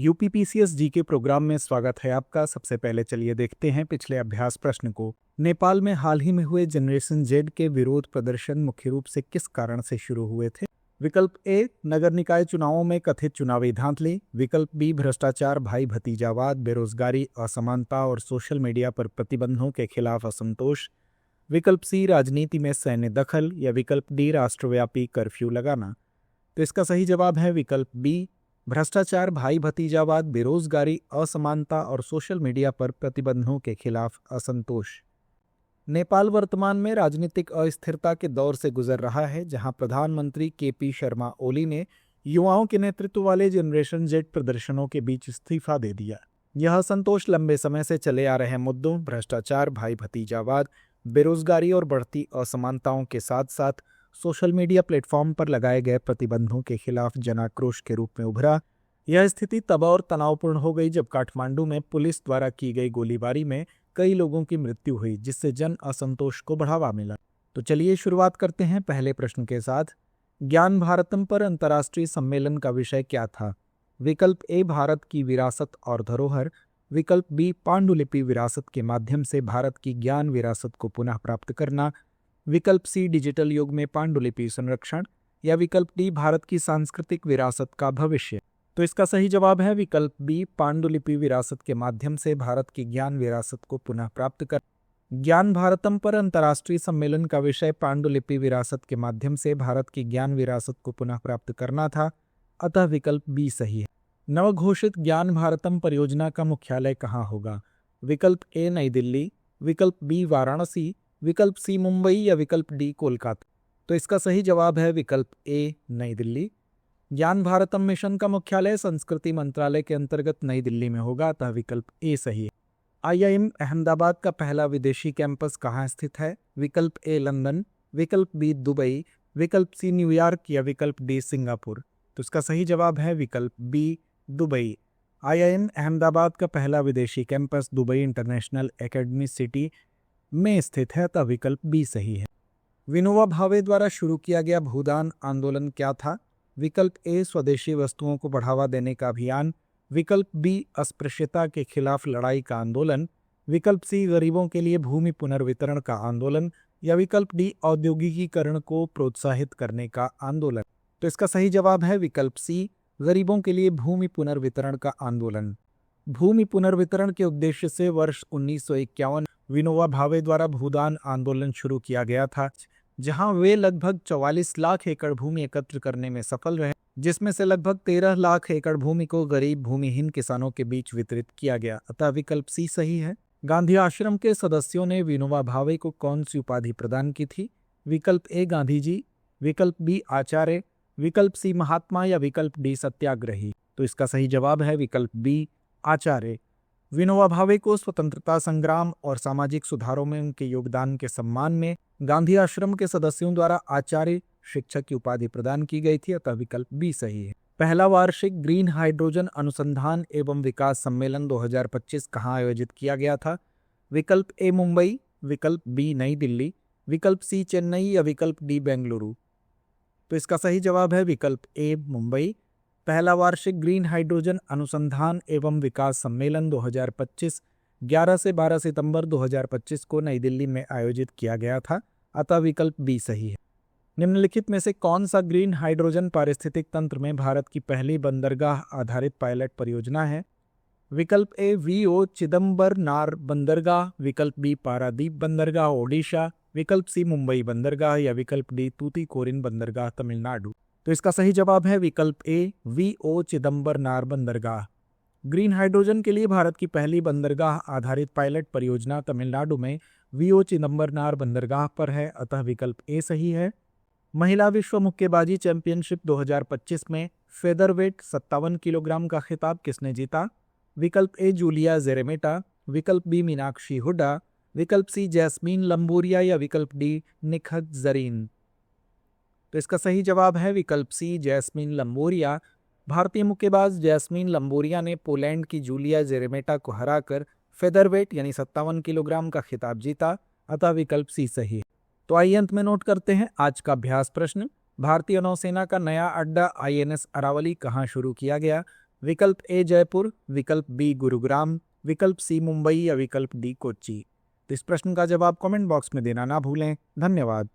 UPPCS जी के programme में स्वागत है आपका। सबसे पहले चलिए देखते हैं पिछले अभ्यास प्रश्न को। नेपाल में हाल ही में हुए जनरेशन जेड के विरोध प्रदर्शन मुख्य रूप से किस कारण से शुरू हुए थे? विकल्प ए, नगर निकाय चुनावों में कथित चुनावी धांधली। विकल्प बी, भ्रष्टाचार, भाई भतीजावाद, बेरोजगारी, असमानता और सोशल मीडिया पर प्रतिबंधों के खिलाफ असंतोष। विकल्प सी, राजनीति में सैन्य दखल। या विकल्प डी, राष्ट्रव्यापी कर्फ्यू लगाना। तो इसका सही जवाब है विकल्प बी, भ्रष्टाचार, भाई भतीजावाद, बेरोजगारी, असमानता और सोशल मीडिया पर प्रतिबंधों के खिलाफ असंतोष। नेपाल वर्तमान में राजनीतिक अस्थिरता के दौर से गुजर रहा है, जहां प्रधानमंत्री केपी शर्मा ओली ने युवाओं के नेतृत्व वाले जनरेशन जेड प्रदर्शनों के बीच इस्तीफा दे दिया। यह असंतोष लंबे समय से चले आ रहे मुद्दों भ्रष्टाचार, भाई भतीजावाद, बेरोजगारी और बढ़ती असमानताओं के साथ साथ सोशल मीडिया प्लेटफॉर्म पर लगाए गए प्रतिबंधों के खिलाफ जनाक्रोश के रूप में उभरा। यह स्थिति तब और तनावपूर्ण हो गई जब काठमांडू में पुलिस द्वारा की गई गोलीबारी में कई लोगों की मृत्यु हुई, जिससे जन असंतोष को बढ़ावा मिला। तो चलिए शुरुआत करते हैं पहले प्रश्न के साथ। ज्ञान भारतम पर अंतर्राष्ट्रीय सम्मेलन का विषय क्या था? विकल्प ए, भारत की विरासत और धरोहर। विकल्प बी, पांडुलिपि विरासत के माध्यम से भारत की ज्ञान विरासत को पुनः प्राप्त करना। विकल्प सी, डिजिटल युग में पांडुलिपि संरक्षण। या विकल्प डी, भारत की सांस्कृतिक विरासत का भविष्य। तो इसका सही जवाब है विकल्प बी, पांडुलिपि विरासत के माध्यम से भारत की ज्ञान विरासत को पुनः प्राप्त कर। ज्ञान भारतम पर अंतर्राष्ट्रीय सम्मेलन का विषय पांडुलिपि विरासत के माध्यम से भारत की ज्ञान विरासत को पुनः प्राप्त करना था, अतः विकल्प बी सही है। नवघोषित ज्ञान भारतम परियोजना का मुख्यालय कहाँ होगा? विकल्प ए, नई दिल्ली। विकल्प बी, वाराणसी। विकल्प सी, मुंबई। या विकल्प डी, कोलकाता। तो इसका सही जवाब है विकल्प ए, नई दिल्ली। ज्ञान भारतम मिशन का मुख्यालय संस्कृति मंत्रालय के अंतर्गत नई दिल्ली में होगा, अतः विकल्प ए सही है। आईआईएम अहमदाबाद का पहला विदेशी कैंपस कहाँ स्थित है? विकल्प ए, लंदन। विकल्प बी, दुबई। विकल्प सी, न्यूयॉर्क। या विकल्प डी, सिंगापुर। तो इसका सही जवाब है विकल्प बी, दुबई। आईआईएम अहमदाबाद का पहला विदेशी campus Dubai international academy city में स्थित है, अतः विकल्प बी सही है। विनोबा भावे द्वारा शुरू किया गया भूदान आंदोलन क्या था? विकल्प ए, स्वदेशी वस्तुओं को बढ़ावा देने का अभियान। विकल्प बी, अस्पृश्यता के खिलाफ लड़ाई का आंदोलन। विकल्प सी, गरीबों के लिए भूमि पुनर्वितरण का आंदोलन। या विकल्प डी, औद्योगिकीकरण को प्रोत्साहित करने का आंदोलन। तो इसका सही जवाब है विकल्प सी, गरीबों के लिए भूमि पुनर्वितरण का आंदोलन। भूमि पुनर्वितरण के उद्देश्य से वर्ष 1951 विनोबा भावे द्वारा भूदान आंदोलन शुरू किया गया था, जहां वे लगभग 44 लाख एकड़ भूमि एकत्र करने में सफल रहे, जिसमें से लगभग 13 लाख एकड़ भूमि को गरीब भूमिहीन किसानों के बीच वितरित किया गया, अतः विकल्प सी सही है। गांधी आश्रम के सदस्यों ने विनोबा भावे को कौन सी उपाधि प्रदान की थी? विकल्प ए, गांधी जी। विकल्प बी, आचार्य। विकल्प सी, महात्मा। या विकल्प डी, सत्याग्रही। तो इसका सही जवाब है विकल्प बी, आचार्य। विनोबा भावे को स्वतंत्रता संग्राम और सामाजिक सुधारों में उनके योगदान के सम्मान में गांधी आश्रम के सदस्यों द्वारा आचार्य शिक्षक की उपाधि प्रदान की गई थी, अतः विकल्प बी सही है। पहला वार्षिक ग्रीन हाइड्रोजन अनुसंधान एवं विकास सम्मेलन 2025 कहाँ आयोजित किया गया था? विकल्प ए, मुंबई। विकल्प बी, नई दिल्ली। विकल्प सी, चेन्नई। या विकल्प डी, बेंगलुरु। तो इसका सही जवाब है विकल्प ए, मुंबई। पहला वार्षिक ग्रीन हाइड्रोजन अनुसंधान एवं विकास सम्मेलन 2025 11 से 12 सितंबर 2025 को नई दिल्ली में आयोजित किया गया था, अतः विकल्प बी सही है। निम्नलिखित में से कौन सा ग्रीन हाइड्रोजन पारिस्थितिक तंत्र में भारत की पहली बंदरगाह आधारित पायलट परियोजना है? विकल्प ए, वीओ चिदम्बरनार बंदरगाह। विकल्प बी, पारादीप बंदरगाह, ओडिशा। विकल्प सी, मुंबई बंदरगाह। या विकल्प डी, तूतीकोरिन बंदरगाह, तमिलनाडु। तो इसका सही जवाब है विकल्प ए, वीओ चिदम्बरनार बंदरगाह। ग्रीन हाइड्रोजन के लिए भारत की पहली बंदरगाह आधारित पायलट परियोजना तमिलनाडु में वीओ चिदम्बरनार बंदरगाह पर है, अतः विकल्प ए सही है। महिला विश्व मुक्केबाजी चैंपियनशिप 2025 में फेदरवेट 57 किलोग्राम का खिताब किसने जीता? विकल्प ए, जूलिया जेरेमेटा। विकल्प बी, मीनाक्षी हुड्डा। विकल्प सी, जैस्मीन लंबूरिया। या विकल्प डी, निखत जरीन। तो इसका सही जवाब है विकल्प सी, जैस्मीन लंबूरिया। भारतीय मुक्केबाज जैस्मीन लंबूरिया ने पोलैंड की जूलिया जेरेमेटा को हराकर फेदरवेट यानी 57 किलोग्राम का खिताब जीता, अतः विकल्प सी सही है। तो आइए अंत में नोट करते हैं आज का अभ्यास प्रश्न। भारतीय नौसेना का नया अड्डा आईएनएस अरावली कहाँ शुरू किया गया? विकल्प ए जयपुर, विकल्प बी गुरुग्राम, विकल्प सी मुंबई या विकल्प डी कोच्चि। तो इस प्रश्न का जवाब कमेंट बॉक्स में देना ना भूलें। धन्यवाद।